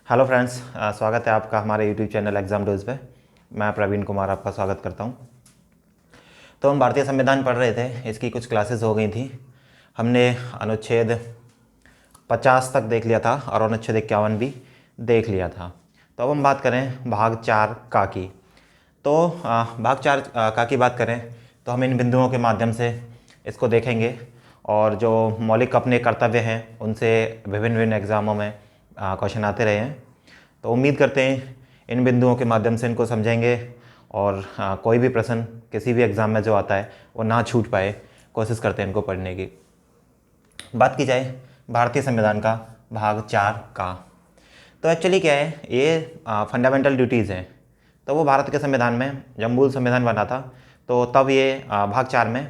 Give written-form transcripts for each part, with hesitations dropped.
Hello friends, स्वागत है आपका हमारे यूट्यूब चैनल एग्ज़ाम डोज पे। मैं प्रवीण कुमार आपका स्वागत करता हूं। तो हम भारतीय संविधान पढ़ रहे थे, इसकी कुछ क्लासेस हो गई थी। हमने अनुच्छेद 50 तक देख लिया था और अनुच्छेद 51 भी देख लिया था। तो अब हम बात करें भाग 4 का की। तो भाग 4 का की बात करें तो हम इन बिंदुओं के माध्यम से इसको देखेंगे और जो मौलिक अपने कर्तव्य हैं उनसे विभिन्न विभिन्न एग्ज़ामों में क्वेश्चन आते रहे हैं। तो उम्मीद करते हैं इन बिंदुओं के माध्यम से इनको समझेंगे और कोई भी प्रश्न किसी भी एग्ज़ाम में जो आता है वो ना छूट पाए, कोशिश करते हैं इनको पढ़ने की। बात की जाए भारतीय संविधान का भाग 4 का, तो एक्चुअली क्या है, ये फंडामेंटल ड्यूटीज़ हैं। तो वो भारत के संविधान में जब मूल संविधान बना था तो तब ये भाग 4 में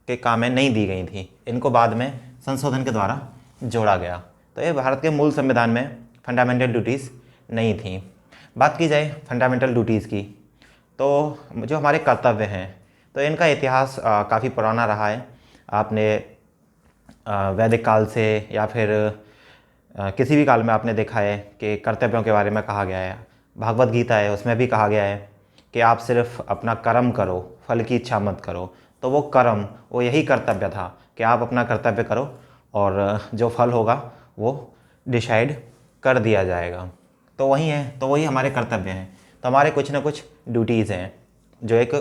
के काम में नहीं दी गई थी, इनको बाद में संशोधन के द्वारा जोड़ा गया। तो ये भारत के मूल संविधान में फंडामेंटल ड्यूटीज़ नहीं थी। बात की जाए फंडामेंटल ड्यूटीज़ की, तो जो हमारे कर्तव्य हैं तो इनका इतिहास काफ़ी पुराना रहा है। आपने वैदिक काल से या फिर किसी भी काल में आपने देखा है कि कर्तव्यों के बारे में कहा गया है। भागवत गीता है, उसमें भी कहा गया है कि आप सिर्फ अपना कर्म करो, फल की इच्छा मत करो। तो वो कर्म, वो यही कर्तव्य था कि आप अपना कर्तव्य करो और जो फल होगा वो डिसाइड कर दिया जाएगा। तो वही है, तो वही हमारे कर्तव्य हैं। तो हमारे कुछ ना कुछ ड्यूटीज़ हैं जो एक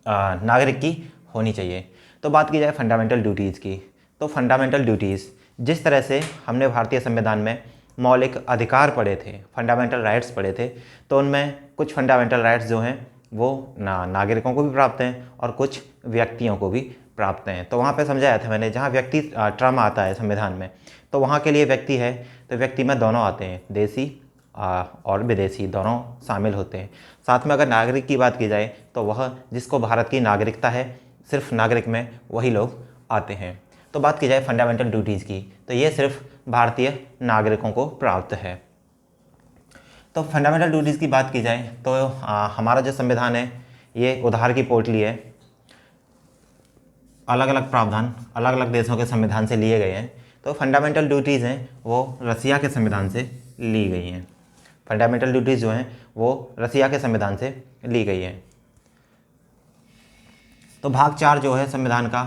नागरिक की होनी चाहिए। तो बात की जाए फंडामेंटल ड्यूटीज़ की, तो फंडामेंटल ड्यूटीज़ जिस तरह से हमने भारतीय संविधान में मौलिक अधिकार पढ़े थे, फंडामेंटल राइट्स पढ़े थे, तो उनमें कुछ फंडामेंटल राइट्स जो हैं वो नागरिकों को भी प्राप्त हैं और कुछ व्यक्तियों को भी प्राप्त हैं। तो वहाँ पे समझाया था मैंने, जहाँ व्यक्ति टर्म आता है संविधान में, तो वहाँ के लिए व्यक्ति है, तो व्यक्ति में दोनों आते हैं, देसी और विदेशी दोनों शामिल होते हैं। साथ में अगर नागरिक की बात की जाए तो वह जिसको भारत की नागरिकता है, सिर्फ नागरिक में वही लोग आते हैं। तो बात की जाए फंडामेंटल ड्यूटीज़ की, तो ये सिर्फ भारतीय नागरिकों को प्राप्त है। तो फंडामेंटल ड्यूटीज़ की बात की जाए तो हमारा जो संविधान है ये उधार की पोटली है। अलग अलग प्रावधान अलग अलग देशों के संविधान से लिए गए हैं। तो फंडामेंटल ड्यूटीज़ हैं वो रसिया के संविधान से ली गई हैं। फंडामेंटल ड्यूटीज़ जो हैं वो रसिया के संविधान से ली गई हैं। तो भाग 4 जो है संविधान का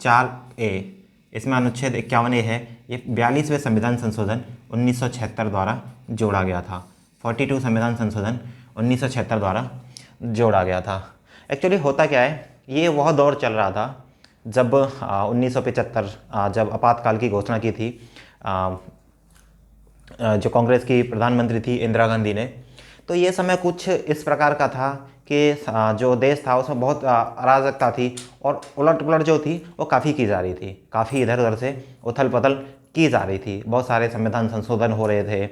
4A, इसमें अनुच्छेद 51A है। ये 42वें संविधान संशोधन 1976 द्वारा जोड़ा गया था। 42 संविधान संशोधन 1976 द्वारा जोड़ा गया था। एक्चुअली होता क्या है, ये वह दौर चल रहा था जब 1975 जब आपातकाल की घोषणा की थी जो कांग्रेस की प्रधानमंत्री थी इंदिरा गांधी ने। तो ये समय कुछ इस प्रकार का था कि जो देश था उसमें बहुत अराजकता थी और उलट पुलट जो थी वो काफ़ी की जा रही थी, काफ़ी इधर उधर से उथल पुथल की जा रही थी। बहुत सारे संविधान संशोधन हो रहे थे,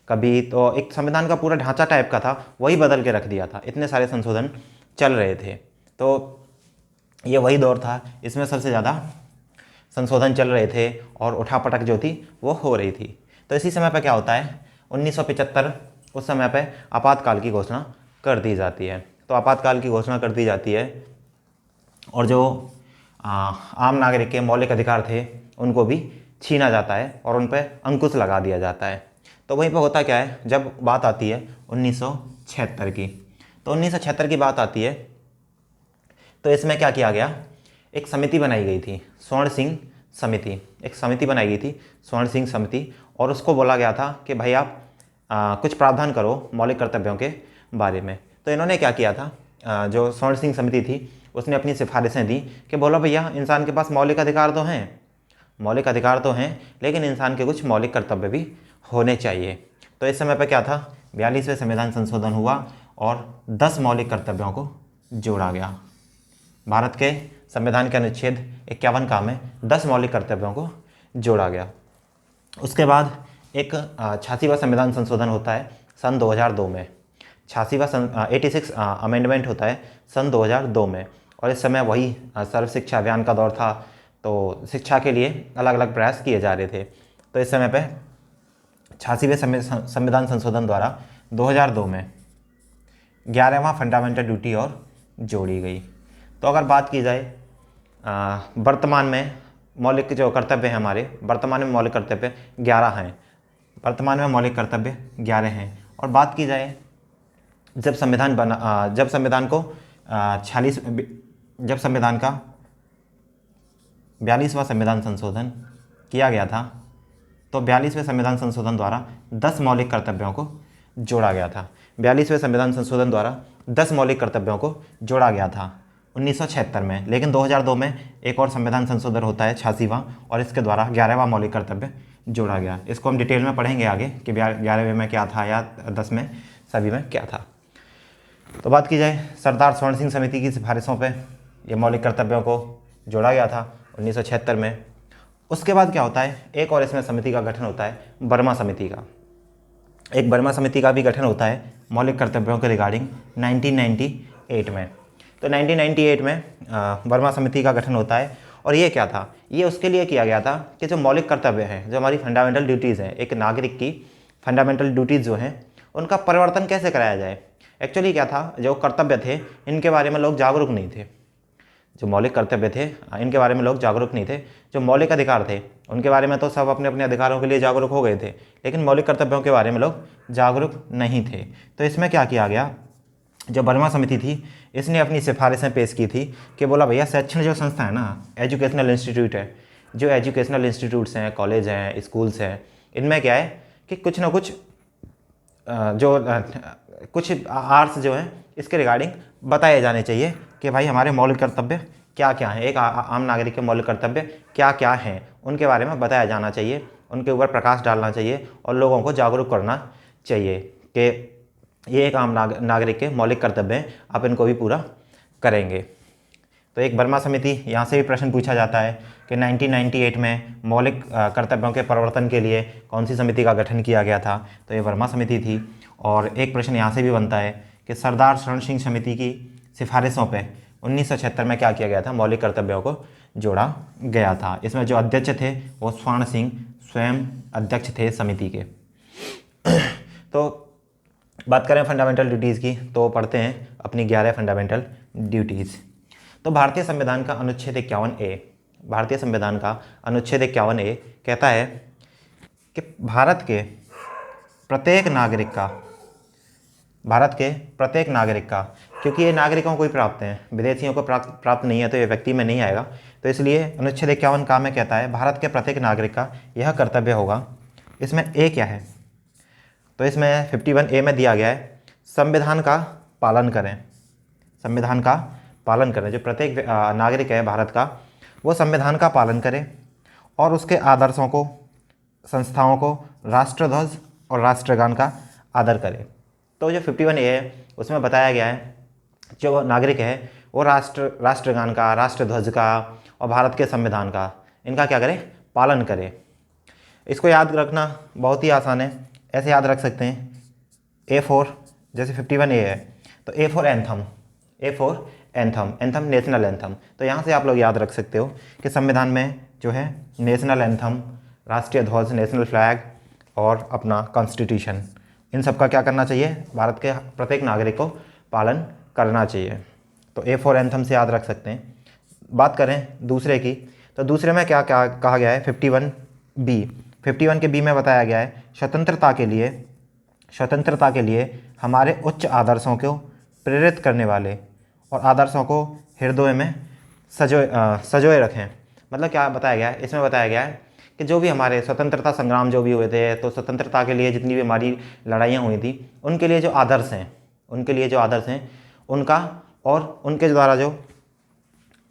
कभी तो एक संविधान का पूरा ढांचा टाइप का था वही बदल के रख दिया था, इतने सारे संशोधन चल रहे थे। तो ये वही दौर था, इसमें सबसे ज़्यादा संशोधन चल रहे थे और उठापटक जो थी वो हो रही थी। तो इसी समय पर क्या होता है, 1975 उस समय पे आपातकाल की घोषणा कर दी जाती है। तो आपातकाल की घोषणा कर दी जाती है और जो आम नागरिक के मौलिक अधिकार थे उनको भी छीना जाता है और उन पर अंकुश लगा दिया जाता है। तो वहीं पर होता क्या है, जब बात आती है 1976 की, तो 1976 की बात आती है तो इसमें क्या किया गया, एक समिति बनाई गई थी, स्वर्ण सिंह समिति। एक समिति बनाई गई थी स्वर्ण सिंह समिति, और उसको बोला गया था कि भाई आप कुछ प्रावधान करो मौलिक कर्तव्यों के बारे में। तो इन्होंने क्या किया था, जो स्वर्ण सिंह समिति थी उसने अपनी सिफारिशें दी कि बोलो भैया, इंसान के पास मौलिक अधिकार तो हैं, मौलिक अधिकार तो हैं, लेकिन इंसान के कुछ मौलिक कर्तव्य भी होने चाहिए। तो इस समय पर क्या था, 42वें संविधान संशोधन हुआ और 10 मौलिक कर्तव्यों को जोड़ा गया। भारत के संविधान के अनुच्छेद 51 का में 10 मौलिक कर्तव्यों को जोड़ा गया। उसके बाद एक 86वां संविधान संशोधन होता है सन 2002 में। 86 अमेंडमेंट होता है सन 2002 में, और इस समय वही सर्व शिक्षा अभियान का दौर था। तो शिक्षा के लिए अलग अलग प्रयास किए जा रहे थे। तो इस समय पे 86वें संविधान संशोधन द्वारा 2002 में 11वां फंडामेंटल ड्यूटी और जोड़ी गई। तो अगर बात की जाए वर्तमान में मौलिक जो कर्तव्य हैं हमारे, वर्तमान में मौलिक कर्तव्य 11 हैं। वर्तमान में मौलिक कर्तव्य 11 हैं। और बात की जाए जब संविधान बना, जब संविधान को 46 जब संविधान का 42वां संविधान संशोधन किया गया था, तो 42वें संविधान संशोधन द्वारा 10 मौलिक कर्तव्यों को जोड़ा गया था। 42वें संविधान संशोधन द्वारा 10 मौलिक कर्तव्यों को जोड़ा गया था 1976 में। लेकिन 2002 में एक और संविधान संशोधन होता है 86वां, और इसके द्वारा 11वां मौलिक कर्तव्य जोड़ा गया। इसको हम डिटेल में पढ़ेंगे आगे कि 11वें में क्या था या 10 में सभी में क्या था। तो बात की जाए सरदार स्वर्ण सिंह समिति की सिफारिशों पे ये मौलिक कर्तव्यों को जोड़ा गया था 1976 में। उसके बाद क्या होता है, एक और इसमें समिति का गठन होता है, वर्मा समिति का। एक वर्मा समिति का भी गठन होता है मौलिक कर्तव्यों के रिगार्डिंग 1998 में। तो 1998 में वर्मा समिति का गठन होता है। और ये क्या था, ये उसके लिए किया गया था कि जो मौलिक कर्तव्य हैं, जो हमारी फंडामेंटल ड्यूटीज़ हैं, एक नागरिक की फंडामेंटल ड्यूटीज़ जो हैं, उनका परिवर्तन कैसे कराया जाए। एक्चुअली क्या था, जो कर्तव्य थे इनके बारे में लोग जागरूक नहीं थे। जो मौलिक कर्तव्य थे इनके बारे में लोग जागरूक नहीं थे। जो मौलिक अधिकार थे उनके बारे में तो सब अपने अपने अधिकारों के लिए जागरूक हो गए थे, लेकिन मौलिक कर्तव्यों के बारे में लोग जागरूक नहीं थे। तो इसमें क्या किया गया, जो वर्मा समिति थी इसने अपनी सिफारिशें पेश की थी कि बोला भैया शैक्षणिक जो संस्था है ना, एजुकेशनल इंस्टीट्यूट है, जो एजुकेशनल इंस्टीट्यूट्स हैं, कॉलेज हैं, स्कूल्स हैं, इनमें क्या है कि कुछ ना कुछ कुछ आर्ट्स जो हैं इसके रिगार्डिंग बताए जाने चाहिए कि भाई हमारे मौलिक कर्तव्य क्या क्या हैं, एक आम नागरिक के मौलिक कर्तव्य क्या क्या हैं, उनके बारे में बताया जाना चाहिए, उनके ऊपर प्रकाश डालना चाहिए और लोगों को जागरूक करना चाहिए कि ये एक आम नागरिक के मौलिक कर्तव्य हैं, आप इनको भी पूरा करेंगे। तो एक वर्मा समिति, यहाँ से भी प्रश्न पूछा जाता है कि 1998 में मौलिक कर्तव्यों के परिवर्तन के लिए कौन सी समिति का गठन किया गया था, तो ये वर्मा समिति थी। और एक प्रश्न यहाँ से भी बनता है कि सरदार स्वर्ण सिंह समिति की सिफारिशों पे 1976 में क्या किया गया था, मौलिक कर्तव्यों को जोड़ा गया था। इसमें जो अध्यक्ष थे वो स्वर्ण सिंह स्वयं अध्यक्ष थे समिति के। तो बात करें फंडामेंटल ड्यूटीज़ की, तो पढ़ते हैं अपनी 11 फंडामेंटल ड्यूटीज़। तो भारतीय संविधान का अनुच्छेद 51A, भारतीय संविधान का अनुच्छेद 51A कहता है कि भारत के प्रत्येक नागरिक का, क्योंकि ये नागरिकों को ही प्राप्त हैं, विदेशियों को प्राप्त नहीं है, तो ये व्यक्ति में नहीं आएगा, तो इसलिए अनुच्छेद 51 का में कहता है भारत के प्रत्येक नागरिक का यह कर्तव्य होगा। इसमें ए क्या है, तो इसमें 51A में दिया गया है संविधान का पालन करें। संविधान का पालन करें, जो प्रत्येक नागरिक है भारत का, वो संविधान का पालन करे और उसके आदर्शों को, संस्थाओं को, राष्ट्रध्वज और राष्ट्रगान का आदर करे। तो जो 51A है उसमें बताया गया है जो नागरिक है वो राष्ट्रगान का, राष्ट्रध्वज का और भारत के संविधान का, इनका क्या करे, पालन करे। इसको याद रखना बहुत ही आसान है, ऐसे याद रख सकते हैं। A4 जैसे 51A है तो A for anthem, A for anthem, anthem national anthem. तो यहाँ से आप लोग याद रख सकते हो कि संविधान में जो है नेशनल एंथम, राष्ट्रीय ध्वज, नेशनल फ्लैग और अपना कॉन्स्टिट्यूशन, इन सब का क्या करना चाहिए, भारत के प्रत्येक नागरिक को पालन करना चाहिए। तो A फॉर एंथम से याद रख सकते हैं। बात करें दूसरे की, तो दूसरे में क्या क्या कहा गया है, 51B, 51 के B में बताया गया है स्वतंत्रता के लिए हमारे उच्च आदर्शों को प्रेरित करने वाले और आदर्शों को हृदय में सजोए रखें। मतलब क्या बताया गया है, इसमें बताया गया है कि जो भी हमारे स्वतंत्रता संग्राम जो भी हुए थे, तो स्वतंत्रता के लिए जितनी भी हमारी लड़ाइयाँ हुई थी, उनके लिए जो आदर्श हैं उनका और उनके द्वारा जो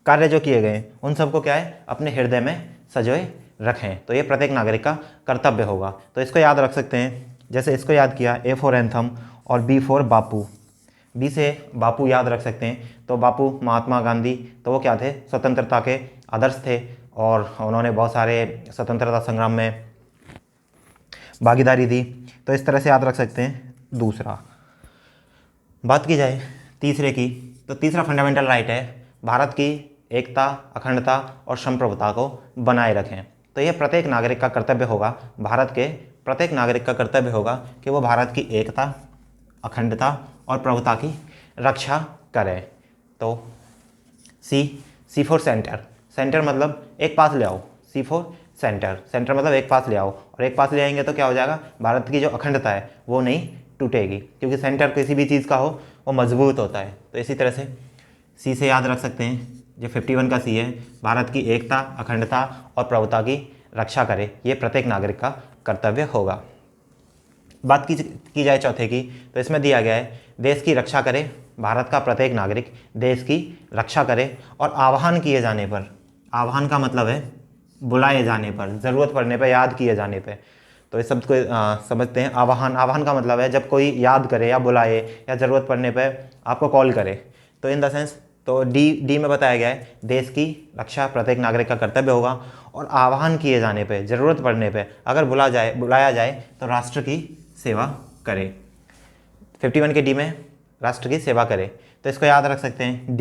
कार्य जो किए गए उन सबको क्या है, अपने हृदय में सजोए रखें। तो ये प्रत्येक नागरिक का कर्तव्य होगा। तो इसको याद रख सकते हैं, जैसे इसको याद किया A फॉर एंथम और B फॉर बापू। B से बापू याद रख सकते हैं, तो बापू महात्मा गांधी, तो वो क्या थे, स्वतंत्रता के आदर्श थे और उन्होंने बहुत सारे स्वतंत्रता संग्राम में भागीदारी दी। तो इस तरह से याद रख सकते हैं। दूसरा बात की जाए तीसरे की, तो तीसरा फंडामेंटल राइट है भारत की एकता, अखंडता और संप्रभुता को बनाए रखें। तो यह प्रत्येक नागरिक का कर्तव्य होगा, भारत के प्रत्येक नागरिक का कर्तव्य होगा कि वो भारत की एकता, अखंडता और प्रभुता की रक्षा करे। तो सी फॉर सेंटर, सेंटर मतलब एक पास ले आओ, C फॉर सेंटर। सेंटर मतलब एक पास ले आओ, और एक पास ले आएंगे तो क्या हो जाएगा, भारत की जो अखंडता है वो नहीं टूटेगी, क्योंकि सेंटर किसी भी चीज़ का हो वो मजबूत होता है। तो इसी तरह से सी से याद रख सकते हैं, जो 51 का सी है, भारत की एकता, अखंडता और प्रभुता की रक्षा करे, ये प्रत्येक नागरिक का कर्तव्य होगा। बात की जाए चौथे की, तो इसमें दिया गया है देश की रक्षा करे, भारत का प्रत्येक नागरिक देश की रक्षा करे और आह्वान किए जाने पर, आह्वान का मतलब है बुलाए जाने पर, ज़रूरत पड़ने पर, याद किए जाने पर। तो इस शब्द को समझते हैं। आह्वान, आह्वान का मतलब है जब कोई याद करे या बुलाए या ज़रूरत पड़ने पर आपको कॉल करे। तो इन द सेंस, तो डी में बताया गया है देश की रक्षा प्रत्येक नागरिक का कर्तव्य होगा, और आह्वान किए जाने पे, ज़रूरत पड़ने पे, अगर बुलाया जाए तो राष्ट्र की सेवा करे। 51 के डी में राष्ट्र की सेवा करे, तो इसको याद रख सकते हैं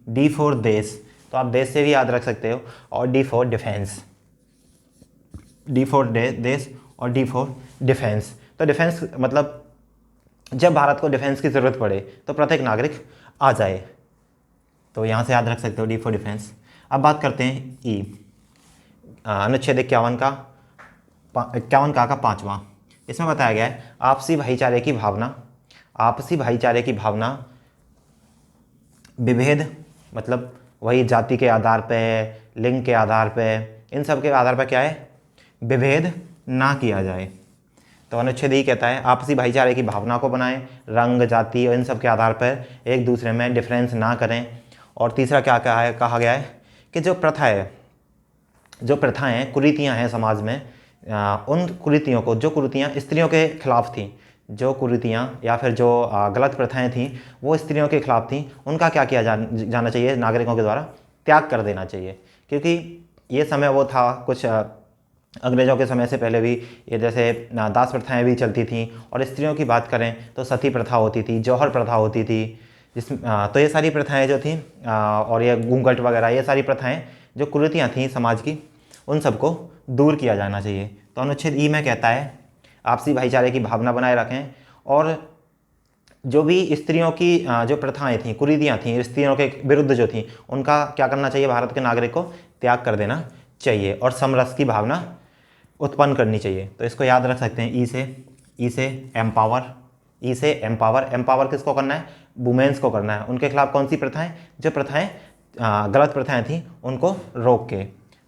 डी फॉर देश, तो आप देश से भी याद रख सकते हो, और D for defence, D for देश और डी फॉर डिफेंस। तो डिफेंस मतलब जब भारत को डिफेंस की ज़रूरत पड़े तो प्रत्येक नागरिक आ जाए, तो यहाँ से याद रख सकते हो डी फॉर डिफेंस। अब बात करते हैं ई, अनुच्छेद 51 का 5वां। इसमें बताया गया है आपसी भाईचारे की भावना, आपसी भाईचारे की भावना, विभेद मतलब वही जाति के आधार पे, लिंग के आधार पे, इन सब के आधार पर क्या है, विभेद ना किया जाए। तो अनुच्छेद ही कहता है आपसी भाईचारे की भावना को बनाएं, रंग, जाति और इन सब के आधार पर एक दूसरे में डिफरेंस ना करें। और तीसरा क्या कहा गया है कि जो प्रथाएं, कुरीतियां हैं समाज में, उन कुरीतियों को, जो कुरीतियां स्त्रियों के खिलाफ थी, जो कुरीतियां या फिर जो गलत प्रथाएं थी वो स्त्रियों के खिलाफ थी, उनका क्या किया जाना चाहिए, नागरिकों के द्वारा त्याग कर देना चाहिए। क्योंकि ये समय वो था, कुछ अंग्रेज़ों के समय से पहले भी ये जैसे दास प्रथाएं भी चलती थीं, और स्त्रियों की बात करें तो सती प्रथा होती थी, जौहर प्रथा होती थी, तो ये सारी प्रथाएं जो थीं, और ये घूंघट वगैरह, ये सारी प्रथाएं जो कुरीतियाँ थीं समाज की, उन सबको दूर किया जाना चाहिए। तो अनुच्छेद ई में कहता है आपसी भाईचारे की भावना बनाए रखें, और जो भी स्त्रियों की जो प्रथाएं थीं, कुरीतियाँ थीं, स्त्रियों के विरुद्ध जो थीं, उनका क्या करना चाहिए, भारत के नागरिक को त्याग कर देना चाहिए, और समरस की भावना उत्पन्न करनी चाहिए। तो इसको याद रख सकते हैं ई से एम्पावर, ई से एम्पावर किसको करना है, वुमेन्स को करना है। उनके खिलाफ कौन सी प्रथाएं, जो प्रथाएं गलत प्रथाएं थीं उनको रोक के,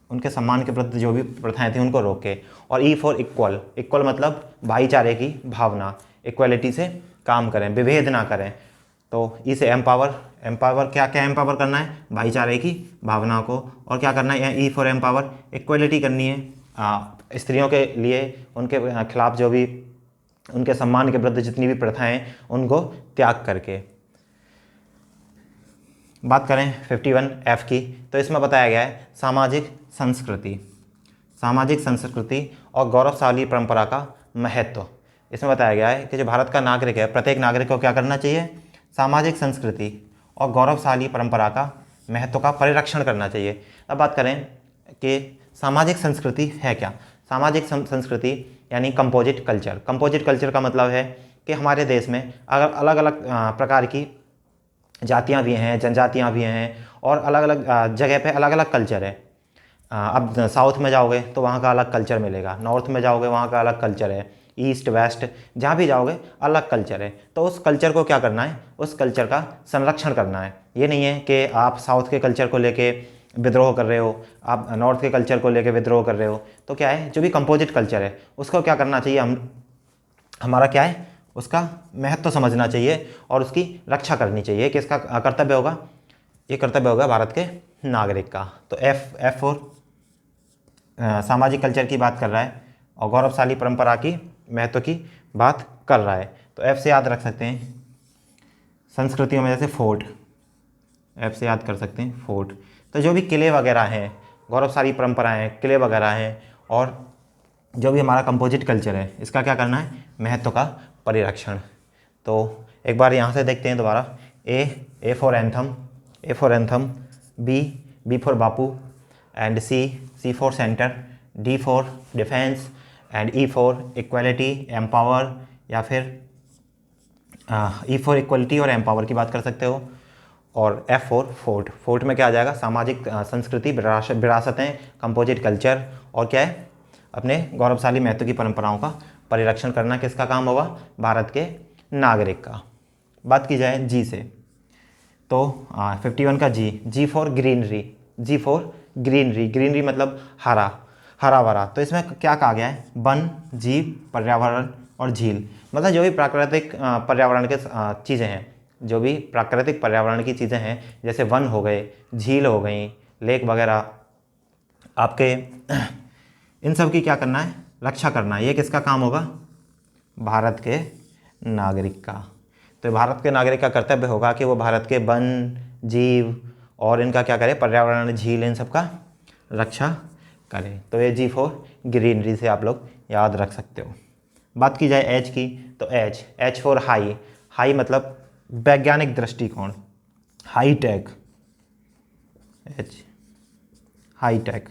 उनके सम्मान के प्रति जो भी प्रथाएं थीं उनको रोक के। और ई फॉर इक्वल, इक्वल मतलब भाईचारे की भावना, इक्वलिटी से काम करें, विभेद ना करें। तो ई से एम्पावर क्या एम्पावर करना है, भाईचारे की भावना को। और क्या करना है, ई फॉर एम्पावर, इक्वलिटी करनी है स्त्रियों के लिए, उनके खिलाफ जो भी, उनके सम्मान के प्रति जितनी भी प्रथाएं उनको त्याग करके। बात करें 51F की, तो इसमें बताया गया है सामाजिक संस्कृति और गौरवशाली परंपरा का महत्व। इसमें बताया गया है कि जो भारत का नागरिक है, प्रत्येक नागरिक को क्या करना चाहिए, सामाजिक संस्कृति और गौरवशाली परंपरा का महत्व का परिरक्षण करना चाहिए। अब बात करें कि सामाजिक संस्कृति है क्या। सामाजिक संस्कृति यानी कंपोजिट कल्चर। कंपोजिट कल्चर का मतलब है कि हमारे देश में अगर अलग अलग प्रकार की जातियाँ भी हैं, जनजातियाँ भी हैं, और अलग अलग जगह पे अलग अलग कल्चर है। अब साउथ में जाओगे तो वहाँ का अलग कल्चर मिलेगा, नॉर्थ में जाओगे वहाँ का अलग कल्चर है, ईस्ट वेस्ट जहाँ भी जाओगे अलग कल्चर है। तो उस कल्चर को क्या करना है, उस कल्चर का संरक्षण करना है। ये नहीं है कि आप साउथ के कल्चर को लेके विद्रोह कर रहे हो, आप नॉर्थ के कल्चर को लेके विद्रोह कर रहे हो। तो क्या है, जो भी कंपोजिट कल्चर है उसको क्या करना चाहिए, हमारा क्या है, उसका महत्व समझना चाहिए और उसकी रक्षा करनी चाहिए। किसका कर्तव्य होगा, ये कर्तव्य होगा भारत के नागरिक का। तो एफ फॉर सामाजिक कल्चर की बात कर रहा है और गौरवशाली परंपरा की महत्व की बात कर रहा है। तो एफ से याद रख सकते हैं संस्कृतियों में, जैसे फोर्ट, एफ से याद कर सकते हैं फोर्ट। तो जो भी किले वगैरह हैं, गौरवशाली परंपराएं, किले वगैरह हैं, और जो भी हमारा कंपोजिट कल्चर है, इसका क्या करना है, महत्व का परिरक्षण। तो एक बार यहाँ से देखते हैं दोबारा, A for anthem, B for Bapu, and C for centre, D for defence, and E for equality, empower, या फिर ई फॉर इक्वलिटी और एम्पावर की बात कर सकते हो। और F4 फोर्ट। फोर्ट में क्या आ जाएगा, सामाजिक संस्कृति, विरासतें, कंपोजिट कल्चर, और क्या है, अपने गौरवशाली महत्व की परंपराओं का परिरक्षण करना किसका काम होगा, भारत के नागरिक का। बात की जाए जी से, तो 51 का G for greenery, G for greenery, greenery मतलब हरा, हरा भरा। तो इसमें क्या कहा गया है, वन, जीव, पर्यावरण और झील, मतलब जो भी प्राकृतिक पर्यावरण के चीज़ें हैं, जो भी प्राकृतिक पर्यावरण की चीज़ें हैं, जैसे वन हो गए, झील हो गई, लेक वगैरह, आपके इन सब की क्या करना है, रक्षा करना है। ये किसका काम होगा, भारत के नागरिक का। तो भारत के नागरिक का कर्तव्य होगा कि वो भारत के वन, जीव और इनका क्या करे, पर्यावरण, झील, इन सब का रक्षा करें। तो ये जी फॉर ग्रीनरी से आप लोग याद रख सकते हो। बात की जाए एच की, तो एच फॉर हाई, हाई मतलब वैज्ञानिक दृष्टिकोण, high tech, H high tech.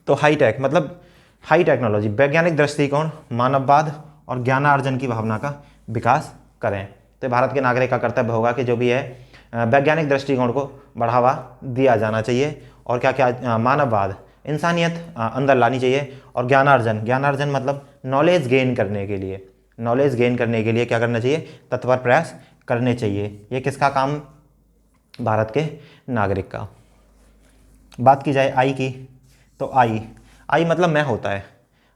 तो हाई टेक मतलब हाई टेक्नोलॉजी, वैज्ञानिक दृष्टिकोण, मानववाद और ज्ञानार्जन की भावना का विकास करें। तो भारत के नागरिक का कर्तव्य होगा कि जो भी है वैज्ञानिक दृष्टिकोण को बढ़ावा दिया जाना चाहिए, और क्या क्या, मानववाद, इंसानियत अंदर लानी चाहिए, और ज्ञानार्जन, ज्ञानार्जन मतलब नॉलेज गेन करने के लिए, नॉलेज गेन करने के लिए क्या करना चाहिए, तत्पर प्रयास करने चाहिए। ये किसका काम, भारत के नागरिक का। बात की जाए आई की, तो आई मतलब मैं होता है,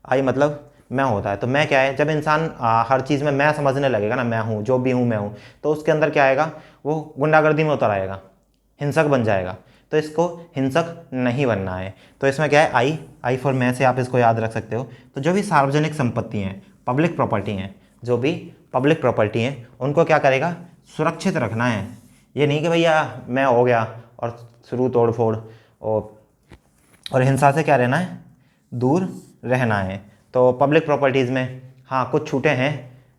आई मतलब मैं होता है। तो मैं क्या है, जब इंसान हर चीज़ में मैं समझने लगेगा ना, मैं हूँ, जो भी हूँ मैं हूँ, तो उसके अंदर क्या आएगा, वो गुंडागर्दी में उतर आएगा, हिंसक बन जाएगा। तो इसको हिंसक नहीं बनना है। तो इसमें क्या है, आई फॉर मैं से आप इसको याद रख सकते हो। तो जो भी सार्वजनिक संपत्ति हैं, पब्लिक प्रॉपर्टी हैं, जो भी पब्लिक प्रॉपर्टी हैं, उनको क्या करेगा, सुरक्षित रखना है। ये नहीं कि भैया मैं हो गया और शुरू तोड़ फोड़, और हिंसा से क्या रहना है, दूर रहना है। तो पब्लिक प्रॉपर्टीज़ में हाँ कुछ छूटें हैं,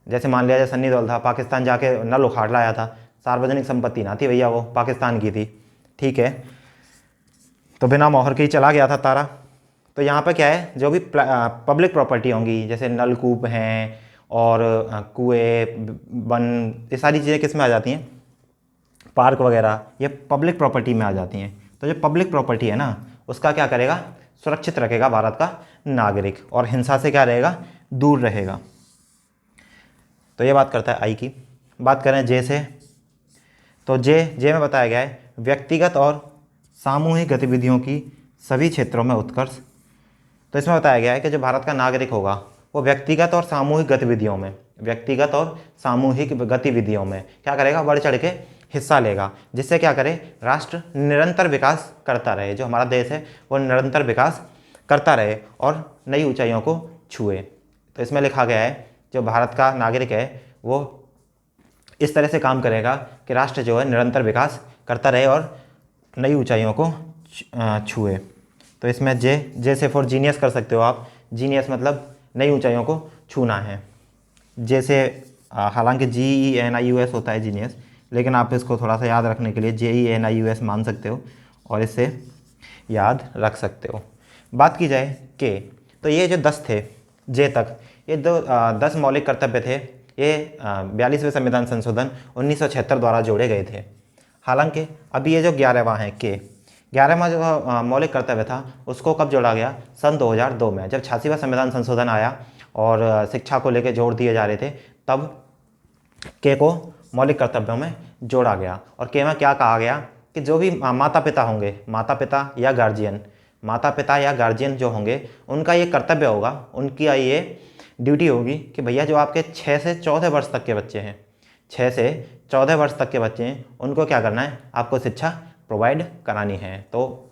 जैसे मान लिया जाए सन्नी देओल था, पाकिस्तान जाके नल उखाड़ लाया था, सार्वजनिक संपत्ति ना थी भैया, वो पाकिस्तान की थी, ठीक है, तो बिना मोहर के ही चला गया था तारा। तो यहाँ पे क्या है, जो भी पब्लिक प्रॉपर्टी होंगी, जैसे नलकूप हैं और कुएँ, वन, ये सारी चीज़ें किस में आ जाती हैं, पार्क वगैरह, ये पब्लिक प्रॉपर्टी में आ जाती हैं। तो जो पब्लिक प्रॉपर्टी है ना, उसका क्या करेगा, सुरक्षित रखेगा भारत का नागरिक, और हिंसा से क्या रहेगा, दूर रहेगा। तो ये बात करता है आई की। बात करें जे से, तो जे में बताया गया है व्यक्तिगत और सामूहिक गतिविधियों की सभी क्षेत्रों में उत्कर्ष। तो इसमें बताया गया है कि जो भारत का नागरिक होगा वो व्यक्तिगत और सामूहिक गतिविधियों में, व्यक्तिगत और सामूहिक गतिविधियों में क्या करेगा, बढ़ चढ़ के हिस्सा लेगा, जिससे क्या करे, राष्ट्र निरंतर विकास करता रहे, जो हमारा देश है वो निरंतर विकास करता रहे और नई ऊंचाइयों को छुए। तो इसमें लिखा गया है जो भारत का नागरिक है वो इस तरह से काम करेगा कि राष्ट्र जो है निरंतर विकास करता रहे और नई ऊंचाइयों को छुए। तो इसमें जे से फॉर जीनियस कर सकते हो आप, जीनियस मतलब नई ऊंचाइयों को छूना है। जैसे हालांकि GENIUS होता है जीनियस, लेकिन आप इसको थोड़ा सा याद रखने के लिए JENIUS मान सकते हो और इससे याद रख सकते हो। बात की जाए के, तो ये जो 10 थे जे तक, ये 10 मौलिक कर्तव्य थे, ये 42वें संविधान संशोधन 1976 द्वारा जोड़े गए थे। हालांकि अभी ये जो 11वां है के, 11वां जो मौलिक कर्तव्य था उसको कब जोड़ा गया, सन 2002 में, जब 86वां संविधान संशोधन आया और शिक्षा को लेकर जोड़ दिए जा रहे थे, तब के को मौलिक कर्तव्यों में जोड़ा गया। और के में क्या कहा गया कि जो भी माता पिता होंगे, माता पिता या गार्जियन जो होंगे, उनका ये कर्तव्य होगा, उनकी ये ड्यूटी होगी कि भैया जो आपके 6 से 14 वर्ष तक के बच्चे हैं, 6 से 14 वर्ष तक के बच्चे हैं, उनको क्या करना है, आपको शिक्षा प्रोवाइड करानी है। तो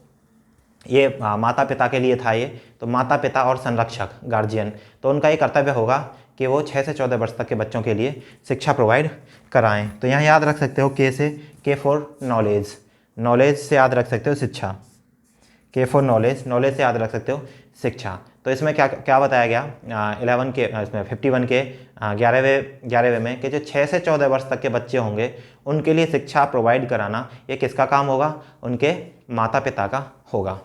ये माता पिता के लिए था ये, तो माता पिता और संरक्षक, गार्जियन, तो उनका ये कर्तव्य होगा कि वो 6 से 14 वर्ष तक के बच्चों के लिए शिक्षा प्रोवाइड कराएं। तो यहाँ याद रख सकते हो के से, के फॉर नॉलेज, नॉलेज से याद रख सकते हो शिक्षा, के फॉर नॉलेज, नॉलेज से याद रख सकते हो शिक्षा। तो इसमें क्या क्या बताया गया 11 के, इसमें 51 के 11वें में कि जो 6 से 14 वर्ष तक के बच्चे होंगे उनके लिए शिक्षा प्रोवाइड कराना ये किसका काम होगा, उनके माता पिता का होगा।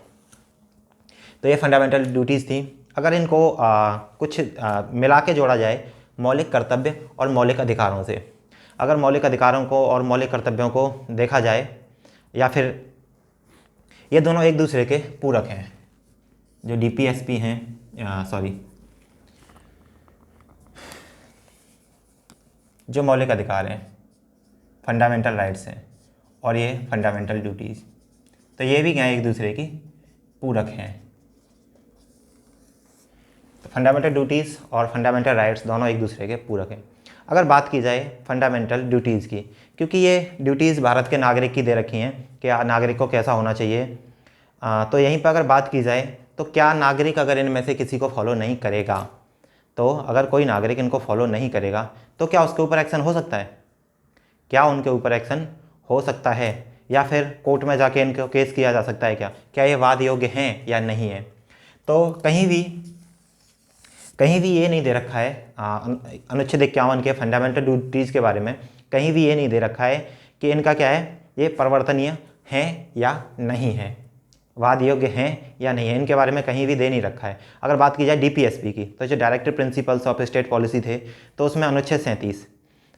तो ये फंडामेंटल ड्यूटीज़ थी। अगर इनको कुछ मिला के जोड़ा जाए मौलिक कर्तव्य और मौलिक अधिकारों से, अगर मौलिक अधिकारों को और मौलिक कर्तव्यों को देखा जाए, या फिर ये दोनों एक दूसरे के पूरक हैं, जो DPSP हैं, जो मौलिक अधिकार हैं, फंडामेंटल राइट्स हैं, और ये फंडामेंटल ड्यूटीज़, तो ये भी क्या है, एक दूसरे की पूरक हैं। तो फंडामेंटल ड्यूटीज़ और फंडामेंटल राइट्स दोनों एक दूसरे के पूरक हैं। अगर बात की जाए फंडामेंटल ड्यूटीज़ की, क्योंकि ये ड्यूटीज़ भारत के नागरिक की दे रखी हैं कि नागरिक को कैसा होना चाहिए, तो यहीं पर अगर बात की जाए तो क्या नागरिक अगर इनमें से किसी को फॉलो नहीं करेगा, तो अगर कोई नागरिक इनको फॉलो नहीं करेगा तो क्या उसके ऊपर एक्शन हो सकता है? क्या उनके ऊपर एक्शन हो सकता है, या फिर कोर्ट में जाके इनको केस किया जा सकता है? क्या ये वाद योग्य हैं या नहीं है? तो कहीं भी ये नहीं दे रखा है, अनुच्छेद 51 के फंडामेंटल ड्यूटीज़ के बारे में कहीं भी ये नहीं दे रखा है कि इनका क्या है, ये परिवर्तनीय हैं या नहीं है, वाद योग्य हैं या नहीं है, इनके बारे में कहीं भी दे नहीं रखा है। अगर बात की जाए DPSP की, तो जो directive principles of state policy थे, तो उसमें अनुच्छेद 37,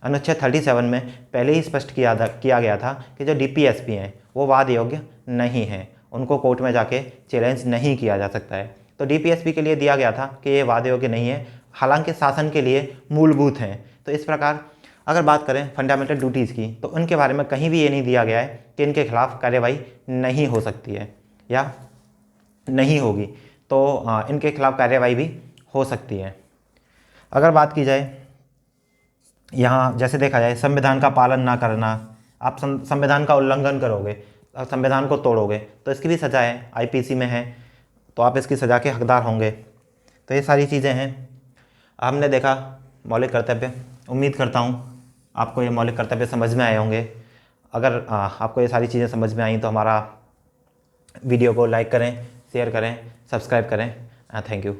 अनुच्छेद 37 में पहले ही स्पष्ट किया गया था कि जो DPSP हैं वो वाद योग्य नहीं हैं, उनको कोर्ट में जाके चैलेंज नहीं किया जा सकता है। तो DPSP के लिए दिया गया था कि ये वाद योग्य नहीं है, हालांकि शासन के लिए मूलभूत हैं। तो इस प्रकार अगर बात करें फंडामेंटल ड्यूटीज़ की, तो उनके बारे में कहीं भी ये नहीं दिया गया है कि इनके खिलाफ कार्रवाई नहीं हो सकती है या नहीं होगी, तो इनके खिलाफ कार्रवाई भी हो सकती है। अगर बात की जाए यहाँ, जैसे देखा जाए संविधान का पालन ना करना, आप संविधान का उल्लंघन करोगे, संविधान को तोड़ोगे, तो इसकी भी सज़ा है, IPC में है, तो आप इसकी सज़ा के हकदार होंगे। तो ये सारी चीज़ें हैं। हमने देखा मौलिक कर्तव्य। उम्मीद करता हूँ आपको ये मौलिक कर्तव्य समझ में आए होंगे। अगर आपको ये सारी चीज़ें समझ में आई तो हमारा वीडियो को लाइक करें, शेयर करें, सब्सक्राइब करें। Thank you.